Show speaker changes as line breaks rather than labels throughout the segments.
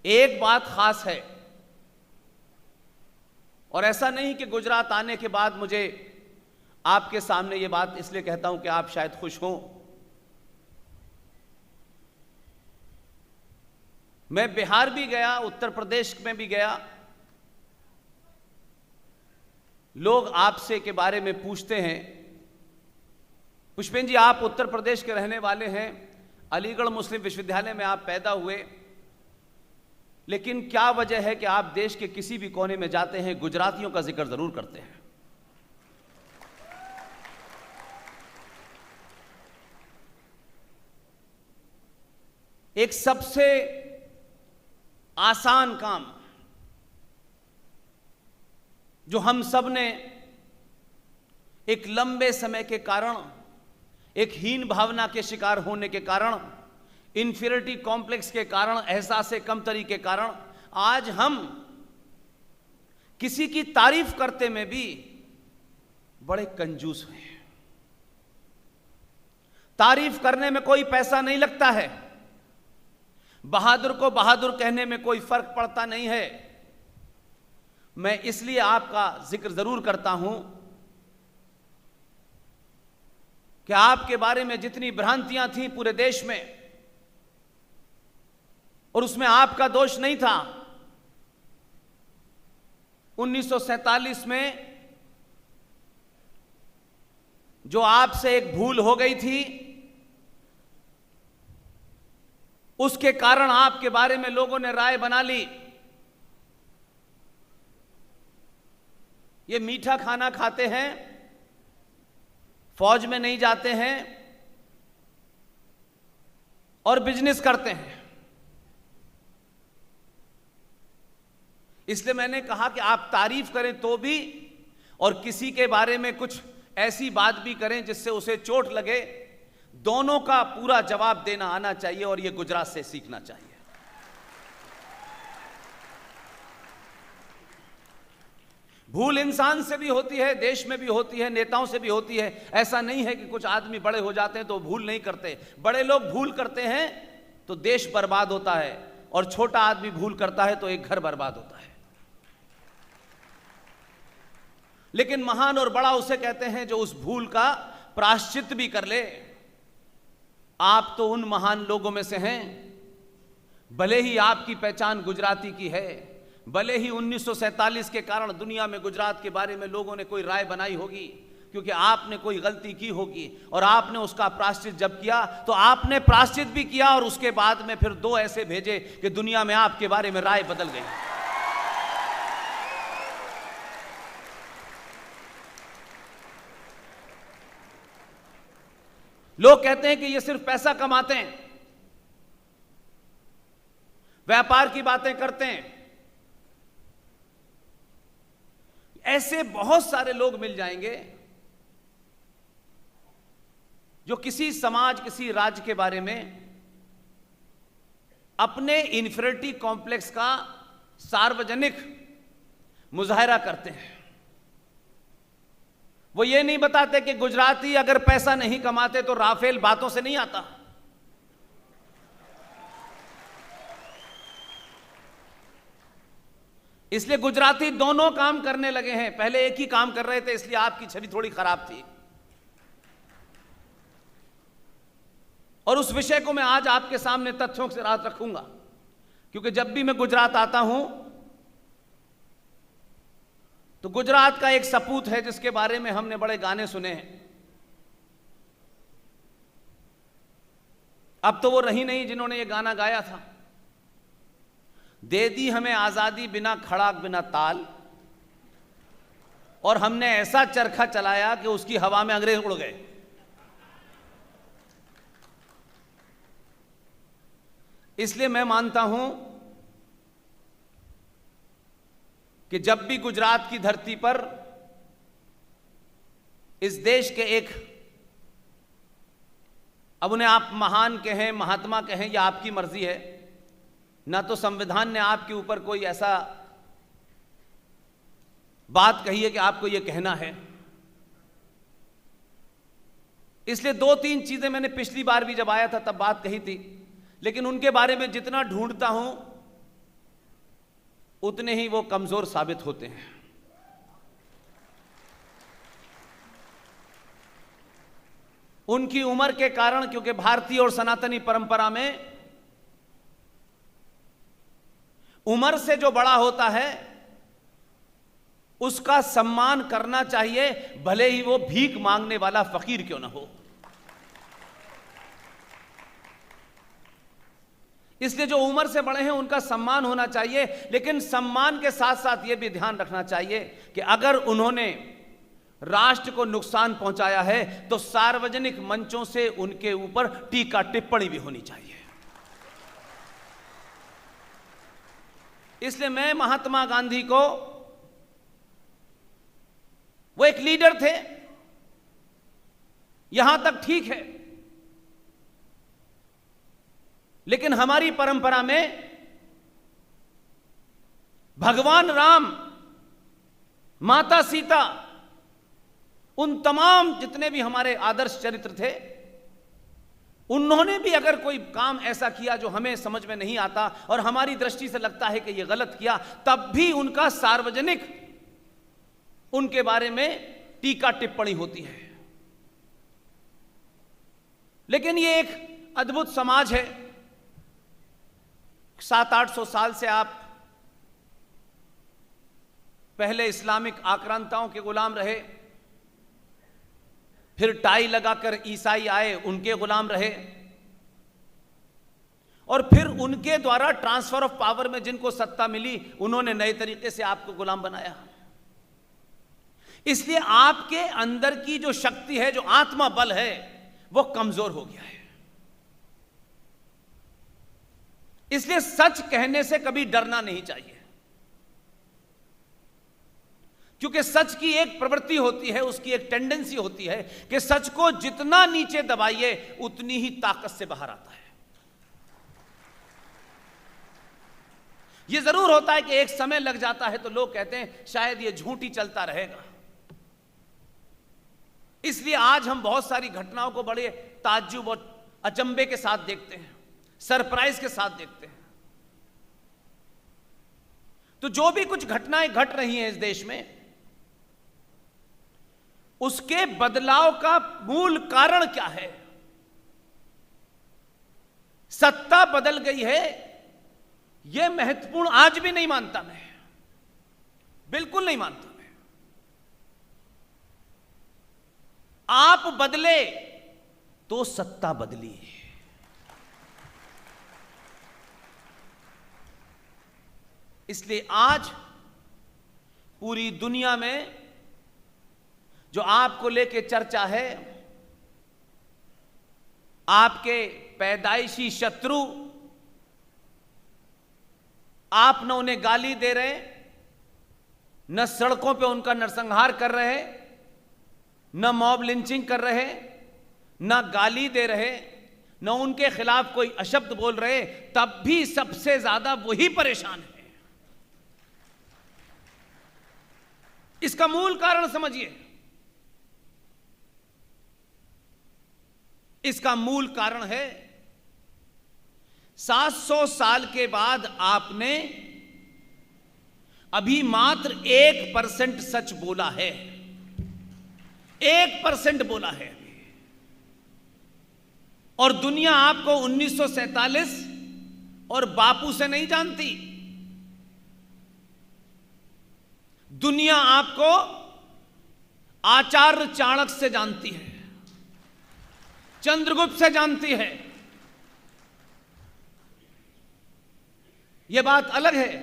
एक बात खास है, और ऐसा नहीं कि गुजरात आने के बाद मुझे आपके सामने ये बात इसलिए कहता हूं कि आप शायद खुश हों। मैं बिहार भी गया, उत्तर प्रदेश में भी गया। लोग आपसे के बारे में पूछते हैं, पुष्पेन जी आप उत्तर प्रदेश के रहने वाले हैं, अलीगढ़ मुस्लिम विश्वविद्यालय में आप पैदा हुए, लेकिन क्या वजह है कि आप देश के किसी भी कोने में जाते हैं गुजरातियों का जिक्र जरूर करते हैं। एक सबसे आसान काम जो हम सब ने एक लंबे समय के कारण, एक हीन भावना के शिकार होने के कारण, इंफीरियरिटी कॉम्प्लेक्स के कारण, एहसास कमतरी के कारण आज हम किसी की तारीफ करते में भी बड़े कंजूस हैं। तारीफ करने में कोई पैसा नहीं लगता है, बहादुर को बहादुर कहने में कोई फर्क पड़ता नहीं है। मैं इसलिए आपका जिक्र जरूर करता हूं कि आपके बारे में जितनी भ्रांतियां थीं पूरे देश में, और उसमें आपका दोष नहीं था। 1947 में जो आपसे एक भूल हो गई थी, उसके कारण आपके बारे में लोगों ने राय बना ली। ये मीठा खाना खाते हैं, फौज में नहीं जाते हैं और बिजनेस करते हैं। इसलिए मैंने कहा कि आप तारीफ करें तो भी, और किसी के बारे में कुछ ऐसी बात भी करें जिससे उसे चोट लगे, दोनों का पूरा जवाब देना आना चाहिए, और यह गुजरात से सीखना चाहिए। भूल इंसान से भी होती है, देश में भी होती है, नेताओं से भी होती है। ऐसा नहीं है कि कुछ आदमी बड़े हो जाते हैं तो भूल नहीं करते। बड़े लोग भूल करते हैं तो देश बर्बाद होता है, और छोटा आदमी भूल करता है तो एक घर बर्बाद होता है। लेकिन महान और बड़ा उसे कहते हैं जो उस भूल का प्रायश्चित भी कर ले। आप तो उन महान लोगों में से हैं। भले ही आपकी पहचान गुजराती की है, भले ही 1947 के कारण दुनिया में गुजरात के बारे में लोगों ने कोई राय बनाई होगी, क्योंकि आपने कोई गलती की होगी, और आपने उसका प्रायश्चित जब किया तो आपने प्रायश्चित भी किया, और उसके बाद में फिर दो ऐसे भेजे कि दुनिया में आपके बारे में राय बदल गई। लोग कहते हैं कि ये सिर्फ पैसा कमाते हैं, व्यापार की बातें करते हैं। ऐसे बहुत सारे लोग मिल जाएंगे जो किसी समाज, किसी राज्य के बारे में अपने इंफीरियरिटी कॉम्प्लेक्स का सार्वजनिक मुजाहरा करते हैं। वो ये नहीं बताते कि गुजराती अगर पैसा नहीं कमाते तो राफेल बातों से नहीं आता। इसलिए गुजराती दोनों काम करने लगे हैं। पहले एक ही काम कर रहे थे, इसलिए आपकी छवि थोड़ी खराब थी। और उस विषय को मैं आज आपके सामने तथ्यों के साथ रखूंगा, क्योंकि जब भी मैं गुजरात आता हूं तो गुजरात का एक सपूत है जिसके बारे में हमने बड़े गाने सुने हैं। अब तो वो रही नहीं जिन्होंने ये गाना गाया था। दे दी हमें आजादी बिना खड़ाक बिना ताल, और हमने ऐसा चरखा चलाया कि उसकी हवा में अंग्रेज उड़ गए। इसलिए मैं मानता हूं कि जब भी गुजरात की धरती पर इस देश के एक, अब उन्हें आप महान कहें, महात्मा कहें, या आपकी मर्जी है, ना तो संविधान ने आपके ऊपर कोई ऐसा बात कही है कि आपको यह कहना है। इसलिए दो तीन चीजें मैंने पिछली बार भी जब आया था तब बात कही थी, लेकिन उनके बारे में जितना ढूंढता हूं उतने ही वो कमजोर साबित होते हैं। उनकी उम्र के कारण, क्योंकि भारतीय और सनातनी परंपरा में उम्र से जो बड़ा होता है उसका सम्मान करना चाहिए, भले ही वो भीख मांगने वाला फकीर क्यों ना हो। इसलिए जो उम्र से बड़े हैं उनका सम्मान होना चाहिए, लेकिन सम्मान के साथ साथ यह भी ध्यान रखना चाहिए कि अगर उन्होंने राष्ट्र को नुकसान पहुंचाया है तो सार्वजनिक मंचों से उनके ऊपर टीका टिप्पणी भी होनी चाहिए। इसलिए मैं महात्मा गांधी को, वो एक लीडर थे, यहां तक ठीक है, लेकिन हमारी परंपरा में भगवान राम, माता सीता, उन तमाम जितने भी हमारे आदर्श चरित्र थे, उन्होंने भी अगर कोई काम ऐसा किया जो हमें समझ में नहीं आता और हमारी दृष्टि से लगता है कि यह गलत किया, तब भी उनका सार्वजनिक उनके बारे में टीका टिप्पणी होती है। लेकिन यह एक अद्भुत समाज है। 700-800 साल से आप पहले इस्लामिक आक्रांताओं के गुलाम रहे, फिर टाई लगाकर ईसाई आए, उनके गुलाम रहे, और फिर उनके द्वारा ट्रांसफर ऑफ पावर में जिनको सत्ता मिली उन्होंने नए तरीके से आपको गुलाम बनाया। इसलिए आपके अंदर की जो शक्ति है, जो आत्मा बल है, वो कमजोर हो गया है। इसलिए सच कहने से कभी डरना नहीं चाहिए, क्योंकि सच की एक प्रवृत्ति होती है, उसकी एक टेंडेंसी होती है कि सच को जितना नीचे दबाइए उतनी ही ताकत से बाहर आता है। यह जरूर होता है कि एक समय लग जाता है तो लोग कहते हैं शायद यह झूठ ही चलता रहेगा। इसलिए आज हम बहुत सारी घटनाओं को बड़े ताज्जुब और अचंभे के साथ देखते हैं, सरप्राइज के साथ देखते हैं। तो जो भी कुछ घटनाएं घट रही हैं इस देश में, उसके बदलाव का मूल कारण क्या है? सत्ता बदल गई है, यह महत्वपूर्ण आज भी नहीं मानता मैं, बिल्कुल नहीं मानता मैं। आप बदले तो सत्ता बदली। इसलिए आज पूरी दुनिया में जो आपको लेके चर्चा है, आपके पैदाइशी शत्रु, आप न उन्हें गाली दे रहे, न सड़कों पे उनका नरसंहार कर रहे, न मॉब लिंचिंग कर रहे, न गाली दे रहे, न उनके खिलाफ कोई अशब्द बोल रहे, तब भी सबसे ज्यादा वही परेशान है। इसका मूल कारण समझिए। इसका मूल कारण है 700 साल के बाद आपने अभी मात्र 1% सच बोला है, 1% बोला है। और दुनिया आपको 1947 और बापू से नहीं जानती, दुनिया आपको आचार्य चाणक्य से जानती है, चंद्रगुप्त से जानती है। यह बात अलग है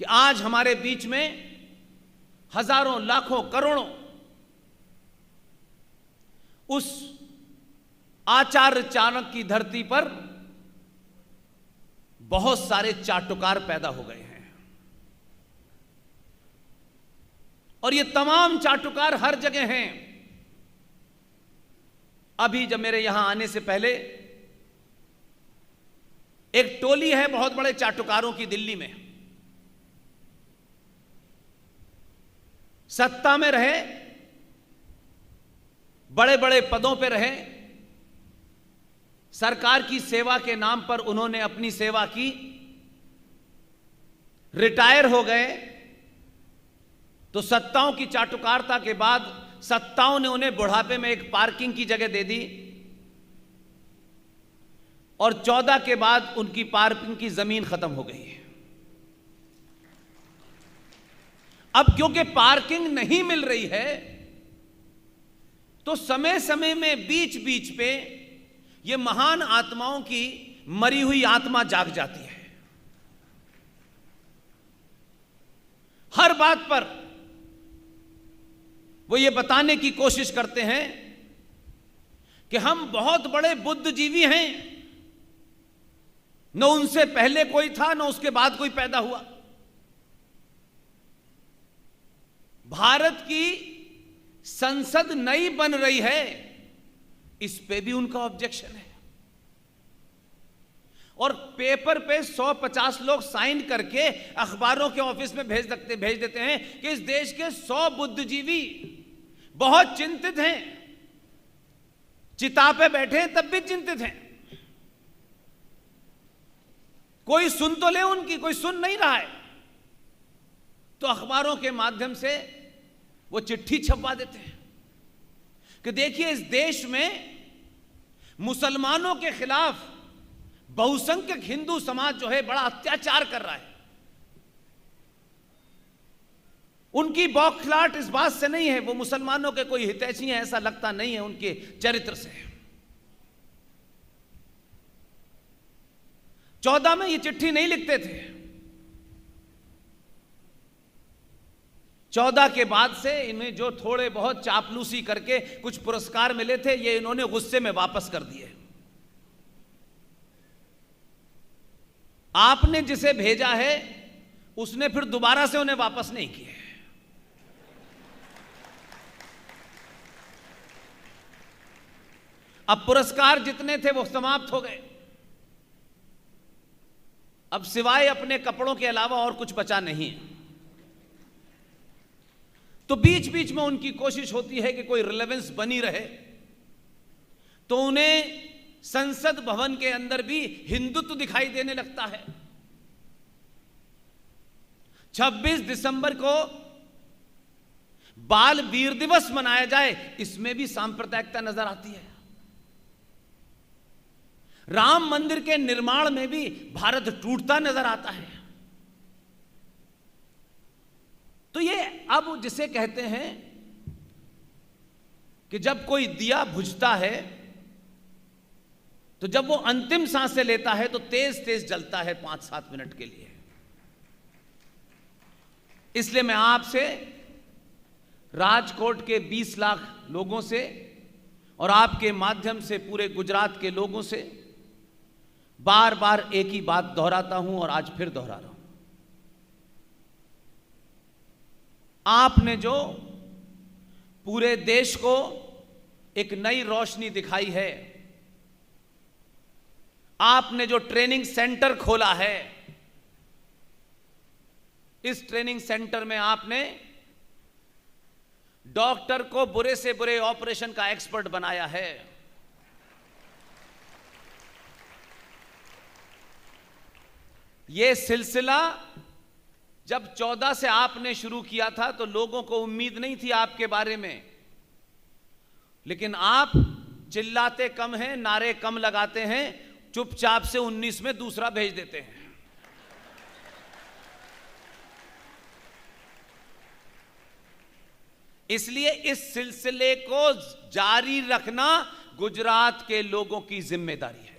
कि आज हमारे बीच में हजारों, लाखों, करोड़ों उस आचार्य चाणक्य की धरती पर बहुत सारे चाटुकार पैदा हो गए हैं। और ये तमाम चाटुकार हर जगह हैं। अभी जब मेरे यहां आने से पहले एक टोली है बहुत बड़े चाटुकारों की दिल्ली में, सत्ता में रहे, बड़े बड़े पदों पे रहे, सरकार की सेवा के नाम पर उन्होंने अपनी सेवा की, रिटायर हो गए तो सत्ताओं की चाटुकारिता के बाद सत्ताओं ने उन्हें बुढ़ापे में एक पार्किंग की जगह दे दी और 14 के बाद उनकी पार्किंग की जमीन खत्म हो गई है। अब क्योंकि पार्किंग नहीं मिल रही है तो समय समय में बीच बीच पे ये महान आत्माओं की मरी हुई आत्मा जाग जाती है। हर बात पर वो ये बताने की कोशिश करते हैं कि हम बहुत बड़े बुद्धिजीवी हैं, न उनसे पहले कोई था न उसके बाद कोई पैदा हुआ। भारत की संसद नई बन रही है, इस पे भी उनका ऑब्जेक्शन है। और पेपर पे 150 लोग साइन करके अखबारों के ऑफिस में भेज देते हैं कि इस देश के 100 बुद्धिजीवी बहुत चिंतित हैं, चिता पे बैठे हैं तब भी चिंतित हैं। कोई सुन तो ले उनकी, कोई सुन नहीं रहा है, तो अखबारों के माध्यम से वो चिट्ठी छपवा देते हैं कि देखिए इस देश में मुसलमानों के खिलाफ बहुसंख्यक हिंदू समाज जो है बड़ा अत्याचार कर रहा है। उनकी बौखलाहट इस बात से नहीं है, वो मुसलमानों के कोई हितैषी हैं ऐसा लगता नहीं है उनके चरित्र से। 14 में ये चिट्ठी नहीं लिखते थे। 14 के बाद से इन्हें जो थोड़े बहुत चापलूसी करके कुछ पुरस्कार मिले थे ये इन्होंने गुस्से में वापस कर दिए। आपने जिसे भेजा है उसने फिर दोबारा से उन्हें वापस नहीं किए। अब पुरस्कार जितने थे वो समाप्त हो गए। अब सिवाय अपने कपड़ों के अलावा और कुछ बचा नहीं। तो बीच बीच में उनकी कोशिश होती है कि कोई रिलेवेंस बनी रहे, तो उन्हें संसद भवन के अंदर भी हिंदुत्व दिखाई देने लगता है। 26 दिसंबर को बाल वीर दिवस मनाया जाए, इसमें भी सांप्रदायिकता नजर आती है। राम मंदिर के निर्माण में भी भारत टूटता नजर आता है। तो ये अब जिसे कहते हैं कि जब कोई दिया बुझता है तो जब वो अंतिम सांसें लेता है तो तेज तेज जलता है 5-7 मिनट के लिए। इसलिए मैं आपसे, राजकोट के 20 लाख लोगों से और आपके माध्यम से पूरे गुजरात के लोगों से बार बार एक ही बात दोहराता हूं और आज फिर दोहरा रहा हूं। आपने जो पूरे देश को एक नई रोशनी दिखाई है, आपने जो ट्रेनिंग सेंटर खोला है, इस ट्रेनिंग सेंटर में आपने डॉक्टर को बुरे से बुरे ऑपरेशन का एक्सपर्ट बनाया है। यह सिलसिला जब 14 से आपने शुरू किया था तो लोगों को उम्मीद नहीं थी आपके बारे में, लेकिन आप चिल्लाते कम हैं, नारे कम लगाते हैं, चुपचाप से 19 में दूसरा भेज देते हैं। इसलिए इस सिलसिले को जारी रखना गुजरात के लोगों की जिम्मेदारी है।